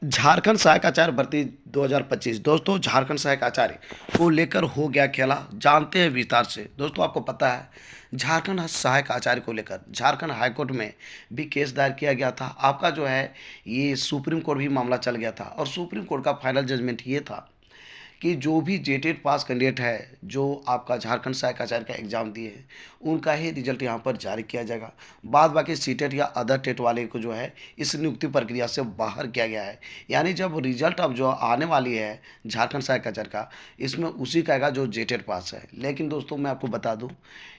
झारखंड सहायक आचार्य भर्ती 2025 दोस्तों, झारखंड सहायक आचार्य को लेकर हो गया खेला। जानते हैं विस्तार से। दोस्तों, आपको पता है झारखंड सहायक आचार्य को लेकर झारखंड हाईकोर्ट में भी केस दायर किया गया था। आपका जो है ये सुप्रीम कोर्ट भी मामला चल गया था और सुप्रीम कोर्ट का फाइनल जजमेंट ये था कि जो भी जेटेट पास कैंडिडेट है, जो आपका झारखंड सहायक आचार्य का एग्ज़ाम दिए हैं, उनका ही रिजल्ट यहाँ पर जारी किया जाएगा। बाद बाकी सीटेट या अदर टेट वाले को जो है इस नियुक्ति प्रक्रिया से बाहर किया गया है। यानी जब रिजल्ट अब जो आने वाली है झारखंड सहायक आचार्य का, इसमें उसी का आएगा जो जेटेट पास है। लेकिन दोस्तों, मैं आपको बता दूँ,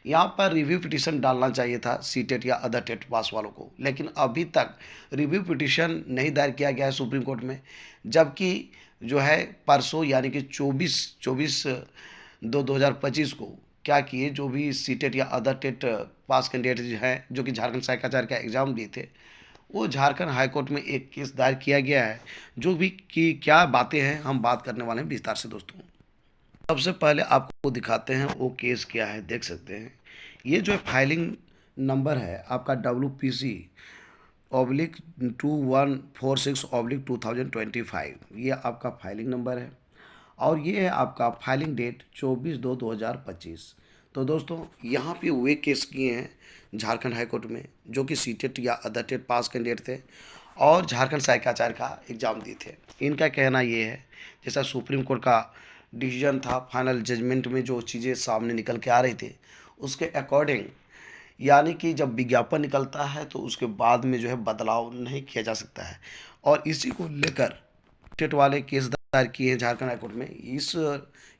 यहाँ पर रिव्यू पिटीशन डालना चाहिए था सीटेट या अदर टेट पास वालों को, लेकिन अभी तक रिव्यू पिटीशन नहीं दायर किया गया है सुप्रीम कोर्ट में। जबकि जो है परसों यानी कि 24/2/2025 को क्या किए, जो भी सीटेट या अदर टेट पास कैंडिडेट हैं जो कि झारखंड सहायक आचार्य का एग्ज़ाम दिए थे, वो झारखंड हाईकोर्ट में एक केस दायर किया गया है। जो भी कि क्या बातें हैं हम बात करने वाले हैं विस्तार से दोस्तों। सबसे पहले आपको दिखाते हैं वो केस क्या है, देख सकते हैं। ये जो फाइलिंग नंबर है आपका WPC/2146/2025, ये आपका फाइलिंग नंबर है और ये है आपका फाइलिंग डेट 24/2/2025। तो दोस्तों, यहाँ पे वे केस किए हैं झारखंड हाई कोर्ट में जो कि सीटेट या अदर टेट पास कैंडिडेट थे और झारखंड सहायक आचार्य का एग्ज़ाम दिए थे। इनका कहना ये है, जैसा सुप्रीम कोर्ट का डिसीजन था फाइनल जजमेंट में, जो चीज़ें सामने निकल के आ रही थी उसके अकॉर्डिंग, यानी कि जब विज्ञापन निकलता है तो उसके बाद में जो है बदलाव नहीं किया जा सकता है। और इसी को लेकर स्टेट वाले केस दायर किए हैं झारखंड हाईकोर्ट में।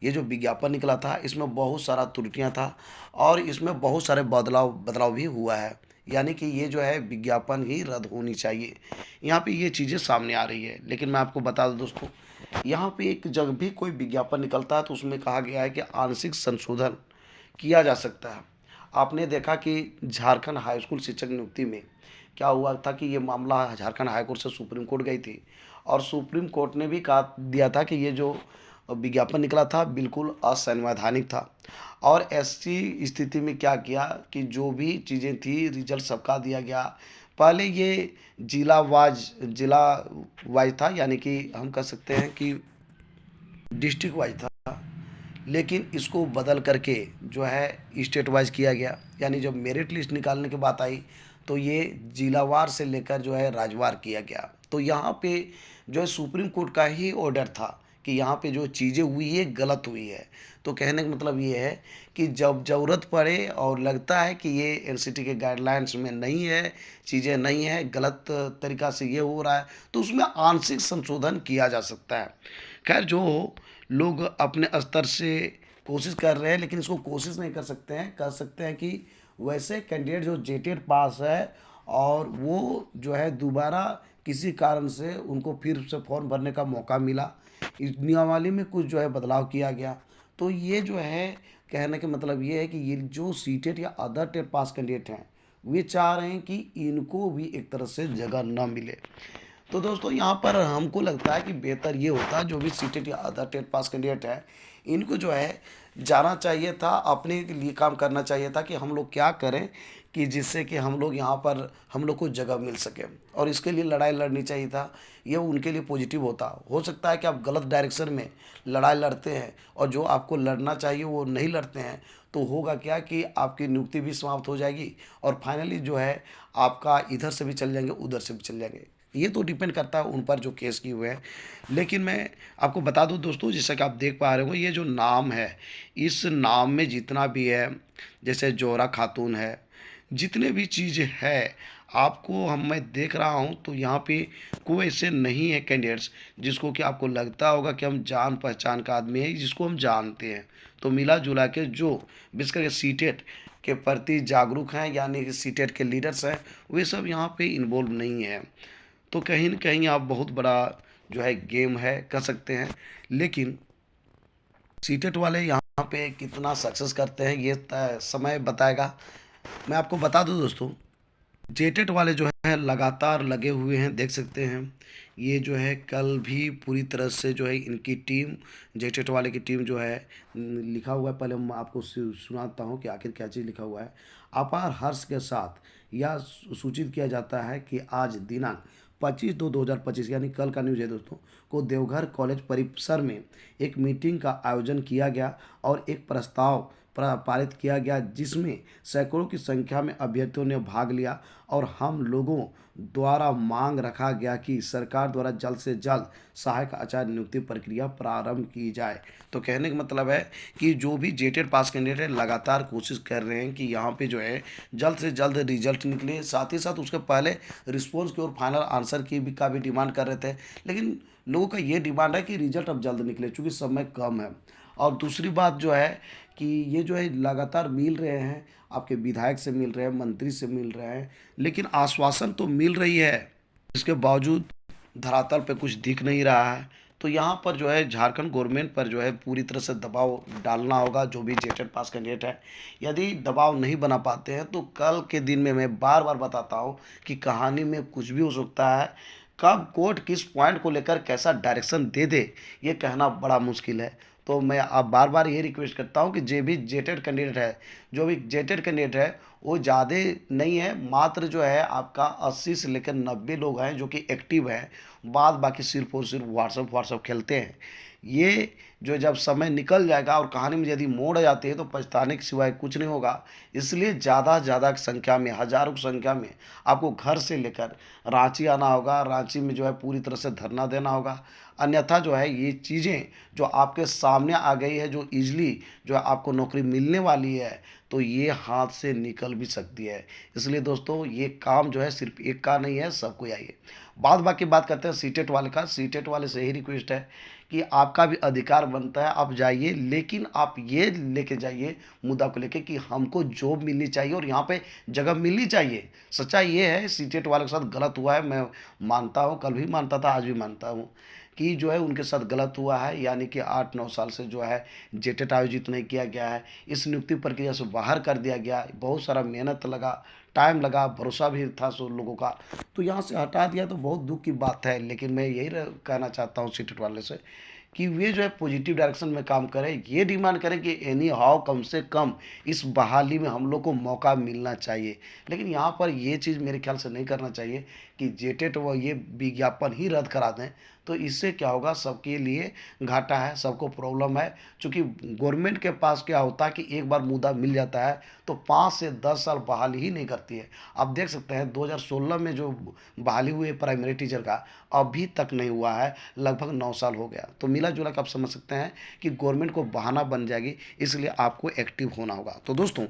ये जो विज्ञापन निकला था इसमें बहुत सारा त्रुटियां था और इसमें बहुत सारे बदलाव बदलाव भी हुआ है। यानी कि ये जो है विज्ञापन ही रद्द होनी चाहिए। यहाँ पे ये चीज़ें सामने आ रही है। लेकिन मैं आपको बता दूं दोस्तों, यहाँ पे एक जब भी कोई विज्ञापन निकलता है तो उसमें कहा गया है कि आंशिक संशोधन किया जा सकता है। आपने देखा कि झारखंड हाई स्कूल शिक्षक नियुक्ति में क्या हुआ था कि ये मामला झारखंड हाई कोर्ट से सुप्रीम कोर्ट गई थी और सुप्रीम कोर्ट ने भी कहा दिया था कि ये जो विज्ञापन निकला था बिल्कुल असंवैधानिक था। और ऐसी स्थिति में क्या किया कि जो भी चीज़ें थी रिजल्ट सबका दिया गया। पहले ये जिला वाइज था, यानी कि हम कह सकते हैं कि डिस्ट्रिक्ट वाइज था। लेकिन इसको बदल करके जो है स्टेट वाइज किया गया। यानी जब मेरिट लिस्ट निकालने की बात आई तो ये जिलावार से लेकर जो है राज्यवार किया गया। तो यहाँ पे जो है सुप्रीम कोर्ट का ही ऑर्डर था कि यहाँ पे जो चीज़ें हुई है गलत हुई है। तो कहने का मतलब ये है कि जब ज़रूरत पड़े और लगता है कि ये एनसीटी के गाइडलाइंस में नहीं है, चीज़ें नहीं है, गलत तरीक़ा से ये हो रहा है, तो उसमें आंशिक संशोधन किया जा सकता है। खैर, जो हो, लोग अपने स्तर से कोशिश कर रहे हैं, लेकिन इसको कोशिश नहीं कर सकते हैं। कर सकते हैं कि वैसे कैंडिडेट जो जेटेड पास है और वो जो है दोबारा किसी कारण से उनको फिर से फॉर्म भरने का मौका मिला, इस नियमावली में कुछ जो है बदलाव किया गया। तो ये जो है कहने का मतलब ये है कि ये जो सीटेट या अदर टेट पास कैंडिडेट हैं, वे चाह रहे हैं कि इनको भी एक तरह से जगह न मिले। तो दोस्तों, यहाँ पर हमको लगता है कि बेहतर ये होता, जो भी सीटेट या अदर टेट पास कैंडिडेट है इनको जो है जाना चाहिए था, अपने लिए काम करना चाहिए था कि हम लोग क्या करें कि जिससे कि हम लोग यहाँ पर हम लोग को जगह मिल सके, और इसके लिए लड़ाई लड़नी चाहिए था। ये उनके लिए पॉजिटिव होता। हो सकता है कि आप गलत डायरेक्शन में लड़ाई लड़ते हैं और जो आपको लड़ना चाहिए वो नहीं लड़ते हैं, तो होगा क्या कि आपकी नियुक्ति भी समाप्त हो जाएगी और फाइनली जो है आपका इधर से भी चल जाएंगे, उधर से भी चल जाएंगे। ये तो डिपेंड करता है उन पर जो केस किए हुए हैं। लेकिन मैं आपको बता दूं दोस्तों, जैसा कि आप देख पा रहे हो, ये जो नाम है, इस नाम में जितना भी है, जैसे जोहरा खातून है, जितने भी चीज़ है आपको मैं देख रहा हूं, तो यहाँ पे कोई ऐसे नहीं है कैंडिडेट्स जिसको कि आपको लगता होगा कि हम जान पहचान का आदमी है, जिसको हम जानते हैं। तो मिला जुला के जो विशेष करके सीटेट के प्रति जागरूक हैं, यानी कि सीटेट के लीडर्स हैं, वे सब यहाँ पे इन्वॉल्व नहीं है। तो कहीं न कहीं आप बहुत बड़ा जो है गेम है कह सकते हैं। लेकिन सीटेट वाले यहाँ पे कितना सक्सेस करते हैं ये समय बताएगा। मैं आपको बता दूं दोस्तों, जेटेट वाले जो है लगातार लगे हुए हैं, देख सकते हैं। ये जो है कल भी पूरी तरह से जो है इनकी टीम, जेटेट वाले की टीम जो है, लिखा हुआ है, पहले मैं आपको सुनाता हूँ कि आखिर क्या चीज़ लिखा हुआ है। अपार हर्ष के साथ यह सूचित किया जाता है कि आज दिनांक 25/2/2025 यानी कल का न्यूज़ है दोस्तों, को देवघर कॉलेज परिसर में एक मीटिंग का आयोजन किया गया और एक प्रस्ताव पारित किया गया, जिसमें सैकड़ों की संख्या में अभ्यर्थियों ने भाग लिया और हम लोगों द्वारा मांग रखा गया कि सरकार द्वारा जल्द से जल्द सहायक आचार्य नियुक्ति प्रक्रिया प्रारंभ की जाए। तो कहने का मतलब है कि जो भी जेटेड पास कैंडिडेट है लगातार कोशिश कर रहे हैं कि यहाँ पे जो है जल्द से जल्द रिजल्ट निकले, साथ ही साथ उसके पहले रिस्पॉन्स की और फाइनल आंसर की भी डिमांड कर रहे थे, लेकिन लोगों का ये डिमांड है कि रिजल्ट अब जल्द निकले चूँकि समय कम है। और दूसरी बात जो है कि ये जो है लगातार मिल रहे हैं, आपके विधायक से मिल रहे हैं, मंत्री से मिल रहे हैं, लेकिन आश्वासन तो मिल रही है, इसके बावजूद धरातल पे कुछ दिख नहीं रहा है। तो यहाँ पर जो है झारखंड गवर्नमेंट पर जो है पूरी तरह से दबाव डालना होगा, जो भी जेटेड पास कैंडिडेट है। यदि दबाव नहीं बना पाते हैं तो कल के दिन में मैं बार बार बताता हूँ कि कहानी में कुछ भी हो सकता है। कब कोर्ट किस पॉइंट को लेकर कैसा डायरेक्शन दे दे, ये कहना बड़ा मुश्किल है। तो मैं अब बार बार ये रिक्वेस्ट करता हूँ कि जो भी जेटेड कैंडिडेट है, जो भी जेटेड कैंडिडेट है वो ज़्यादा नहीं है, मात्र जो है आपका 80 से लेकर 90 लोग हैं जो कि एक्टिव हैं, बाद बाकी सिर्फ और सिर्फ व्हाट्सअप खेलते हैं। ये जो जब समय निकल जाएगा और कहानी में यदि मोड़ आ जाती है तो पछताने के सिवाय कुछ नहीं होगा। इसलिए ज़्यादा की संख्या में, हज़ारों की संख्या में आपको घर से लेकर रांची आना होगा, रांची में जो है पूरी तरह से धरना देना होगा। अन्यथा जो है ये चीज़ें जो आपके सामने आ गई है, जो ईज़िली जो है आपको नौकरी मिलने वाली है, तो ये हाथ से निकल भी सकती है। इसलिए दोस्तों ये काम जो है सिर्फ एक का नहीं है, सबको आइए। बाद बाकी बात करते हैं सीटेट वाले का। सीटेट वाले से ही रिक्वेस्ट है कि आपका भी अधिकार बनता है, आप जाइए, लेकिन आप ये लेके जाइए मुद्दा को लेके कि हमको जॉब मिलनी चाहिए और यहाँ पे जगह मिलनी चाहिए। सच्चाई ये है, सीटेट वाले के साथ गलत हुआ है, मैं मानता हूँ, कल भी मानता था, आज भी मानता हूँ कि जो है उनके साथ गलत हुआ है। यानी कि 8-9 साल से जो है जेटेट आयोजित नहीं किया गया है, इस नियुक्ति प्रक्रिया से बाहर कर दिया गया, बहुत सारा मेहनत लगा, टाइम लगा, भरोसा भी था सो लोगों का, तो यहाँ से हटा दिया तो बहुत दुख की बात है। लेकिन मैं यही कहना चाहता हूँ सीटेट वाले से कि वे जो है पॉजिटिव डायरेक्शन में काम करें, ये डिमांड करें कि एनी हाउ कम से कम इस बहाली में हम लोग को मौका मिलना चाहिए। लेकिन यहाँ पर ये चीज़ मेरे ख्याल से नहीं करना चाहिए कि जेटेट व ये विज्ञापन ही रद्द करा दें, तो इससे क्या होगा, सबके लिए घाटा है, सबको प्रॉब्लम है। क्योंकि गवर्नमेंट के पास क्या होता है कि एक बार मुद्दा मिल जाता है तो 5 से 10 साल बहाली ही नहीं करती है। आप देख सकते हैं 2016 में जो बहाली हुई है प्राइमरी टीचर का, अभी तक नहीं हुआ है, लगभग 9 साल हो गया। तो मिला जुला के आप समझ सकते हैं कि गवर्नमेंट को बहाना बन जाएगी, इसलिए आपको एक्टिव होना होगा। तो दोस्तों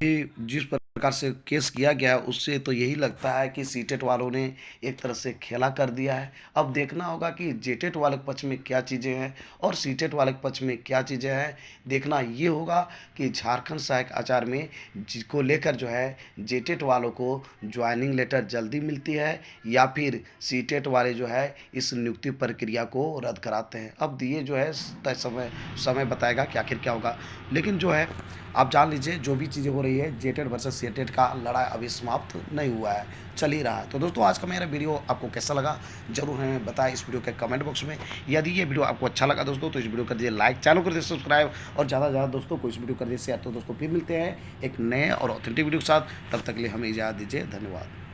ये जिस प्रकार से केस किया गया उससे तो यही लगता है कि सीटेट वालों ने एक तरह से खेला कर दिया है। अब देखना होगा कि जेटेट वाले के पक्ष में क्या चीज़ें हैं और सीटेट वाले के पक्ष में क्या चीज़ें हैं। देखना ये होगा कि झारखंड सहायक आचार्य में जिसको लेकर जो है जेटेट वालों को ज्वाइनिंग लेटर जल्दी मिलती है या फिर सीटेट वाले जो है इस नियुक्ति प्रक्रिया को रद्द कराते हैं। अब ये जो है तय समय बताएगा कि आखिर क्या होगा। लेकिन जो है आप जान लीजिए जो भी चीज़ें हो रही है, जेटेड वर्सेस सीटेड का लड़ाई अभी समाप्त नहीं हुआ है, चल ही रहा है। तो दोस्तों आज का मेरा वीडियो आपको कैसा लगा जरूर हमें बताएं इस वीडियो के कमेंट बॉक्स में। यदि ये वीडियो आपको अच्छा लगा दोस्तों तो इस वीडियो कर दीजिए लाइक, चैनल कर दीजिए सब्सक्राइब और ज़्यादा से ज़्यादा दोस्तों को इस वीडियो कर दीजिए शेयर। तो दोस्तों फिर मिलते हैं एक नए और ऑथेंटिक वीडियो के साथ, तब तक के लिए हमें इजाज़त दीजिए, धन्यवाद।